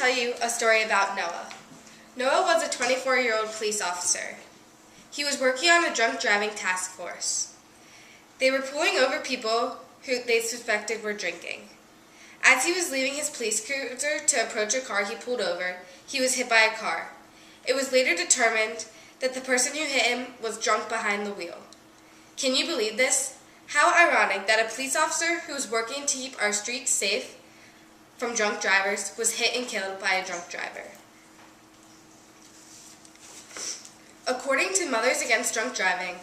tell you a story about Noah. Noah was a 24-year-old police officer. He was working on a drunk driving task force. They were pulling over people who they suspected were drinking. As he was leaving his police cruiser to approach a car he pulled over, he was hit by a car. It was later determined that the person who hit him was drunk behind the wheel. Can you believe this? How ironic that a police officer who was working to keep our streets safe from drunk drivers was hit and killed by a drunk driver. According to Mothers Against Drunk Driving,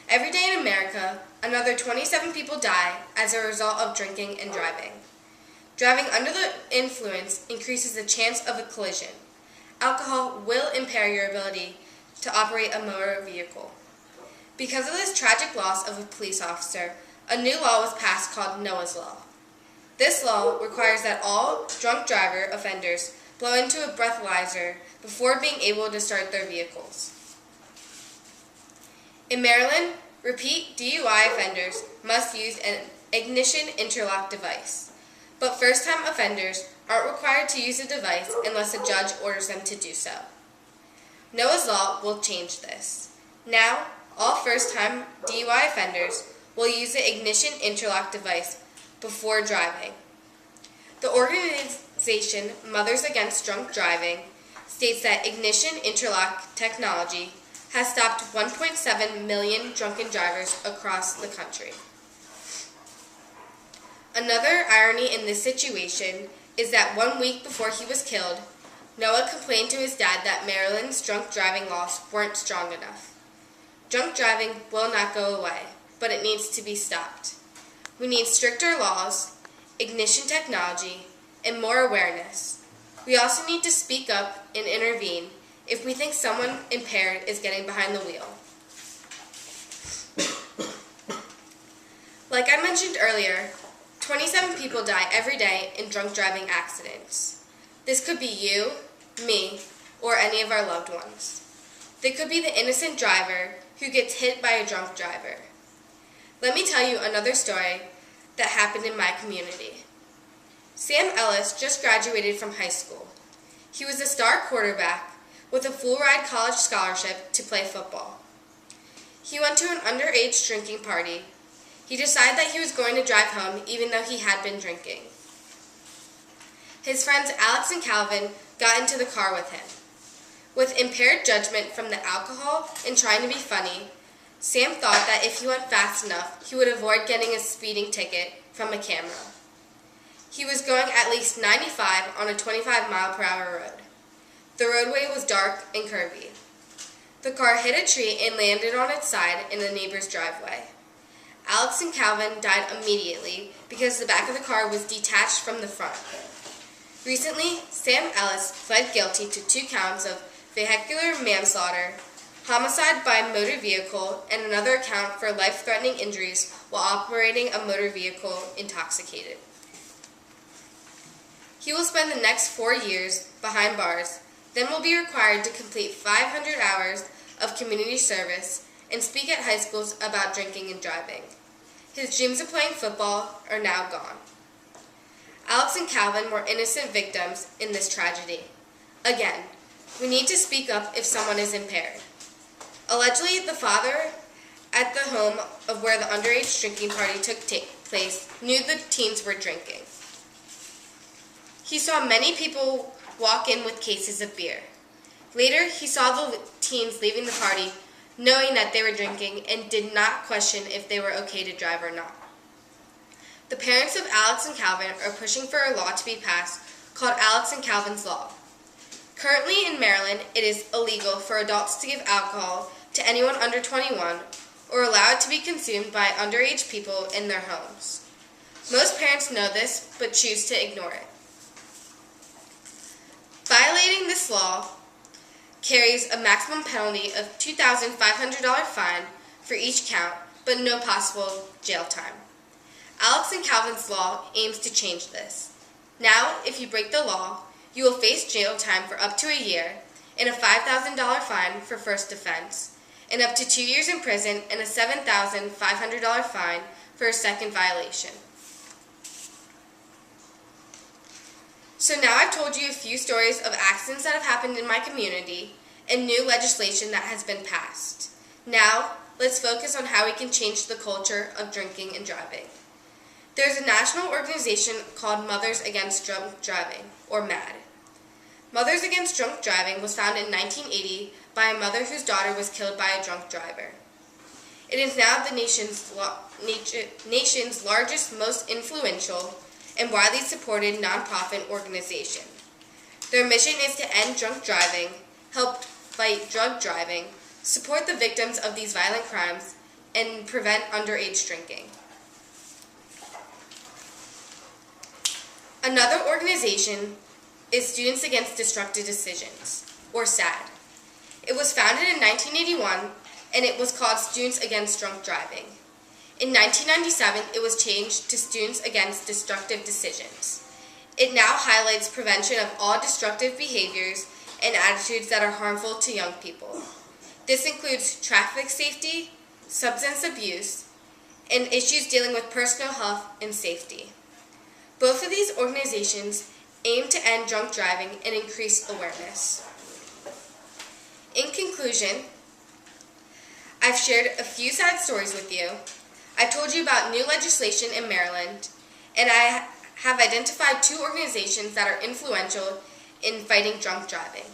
every day in America, another 27 people die as a result of drinking and driving. Driving under the influence increases the chance of a collision. Alcohol will impair your ability to operate a motor vehicle. Because of this tragic loss of a police officer, a new law was passed called Noah's Law. This law requires that all drunk driver offenders blow into a breathalyzer before being able to start their vehicles. In Maryland, repeat DUI offenders must use an ignition interlock device, but first-time offenders aren't required to use the device unless a judge orders them to do so. Noah's Law will change this. Now, all first-time DUI offenders will use the ignition interlock device before driving. The organization Mothers Against Drunk Driving states that ignition interlock technology has stopped 1.7 million drunken drivers across the country. Another irony in this situation is that 1 week before he was killed, Noah complained to his dad that Maryland's drunk driving laws weren't strong enough. Drunk driving will not go away, but it needs to be stopped. We need stricter laws, ignition technology, and more awareness. We also need to speak up and intervene if we think someone impaired is getting behind the wheel. Like I mentioned earlier, 27 people die every day in drunk driving accidents. This could be you, me, or any of our loved ones. They could be the innocent driver who gets hit by a drunk driver. Let me tell you another story that happened in my community. Sam Ellis just graduated from high school. He was a star quarterback with a full-ride college scholarship to play football. He went to an underage drinking party. He decided that he was going to drive home even though he had been drinking. His friends Alex and Calvin got into the car with him. With impaired judgment from the alcohol and trying to be funny, Sam thought that if he went fast enough, he would avoid getting a speeding ticket from a camera. He was going at least 95 on a 25-mile-per-hour road. The roadway was dark and curvy. The car hit a tree and landed on its side in a neighbor's driveway. Alex and Calvin died immediately because the back of the car was detached from the front. Recently, Sam Ellis pled guilty to 2 counts of vehicular manslaughter, homicide by motor vehicle, and another count for life-threatening injuries while operating a motor vehicle intoxicated. He will spend the next 4 years behind bars, then will be required to complete 500 hours of community service and speak at high schools about drinking and driving. His dreams of playing football are now gone. Alex and Calvin were innocent victims in this tragedy. Again, we need to speak up if someone is impaired. Allegedly, the father at the home of where the underage drinking party took place knew the teens were drinking. He saw many people walk in with cases of beer. Later, he saw the teens leaving the party knowing that they were drinking and did not question if they were okay to drive or not. The parents of Alex and Calvin are pushing for a law to be passed called Alex and Calvin's Law. Currently in Maryland, it is illegal for adults to give alcohol to anyone under 21 or allow it to be consumed by underage people in their homes. Most parents know this but choose to ignore it. Violating this law carries a maximum penalty of $2,500 fine for each count, but no possible jail time. Alex and Calvin's Law aims to change this. Now, if you break the law, you will face jail time for up to a year and a $5,000 fine for first offense, and up to 2 years in prison and a $7,500 fine for a second violation. So now I've told you a few stories of accidents that have happened in my community and new legislation that has been passed. Now, let's focus on how we can change the culture of drinking and driving. There's a national organization called Mothers Against Drunk Driving, or MADD. Mothers Against Drunk Driving was founded in 1980 by a mother whose daughter was killed by a drunk driver. It is now the nation's largest, most influential, and widely supported nonprofit organization. Their mission is to end drunk driving, help fight drug driving, support the victims of these violent crimes, and prevent underage drinking. Another organization is Students Against Destructive Decisions, or SAD. It was founded in 1981, and it was called Students Against Drunk Driving. In 1997, it was changed to Students Against Destructive Decisions. It now highlights prevention of all destructive behaviors and attitudes that are harmful to young people. This includes traffic safety, substance abuse, and issues dealing with personal health and safety. Both of these organizations aim to end drunk driving and increase awareness. In conclusion, I've shared a few sad stories with you. I've told you about new legislation in Maryland, and I have identified 2 organizations that are influential in fighting drunk driving.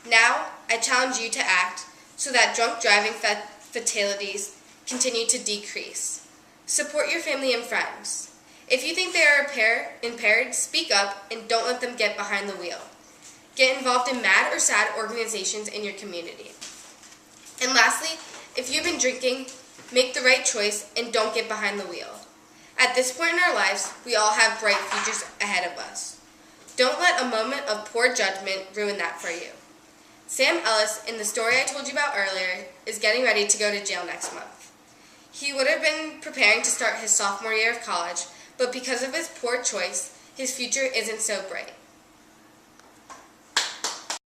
Now, I challenge you to act so that drunk driving fatalities continue to decrease. Support your family and friends. If you think they are impaired, speak up and don't let them get behind the wheel. Get involved in MADD or SAD organizations in your community. And lastly, if you've been drinking, make the right choice and don't get behind the wheel. At this point in our lives, we all have bright futures ahead of us. Don't let a moment of poor judgment ruin that for you. Sam Ellis, in the story I told you about earlier, is getting ready to go to jail next month. He would have been preparing to start his sophomore year of college, but because of his poor choice, his future isn't so bright.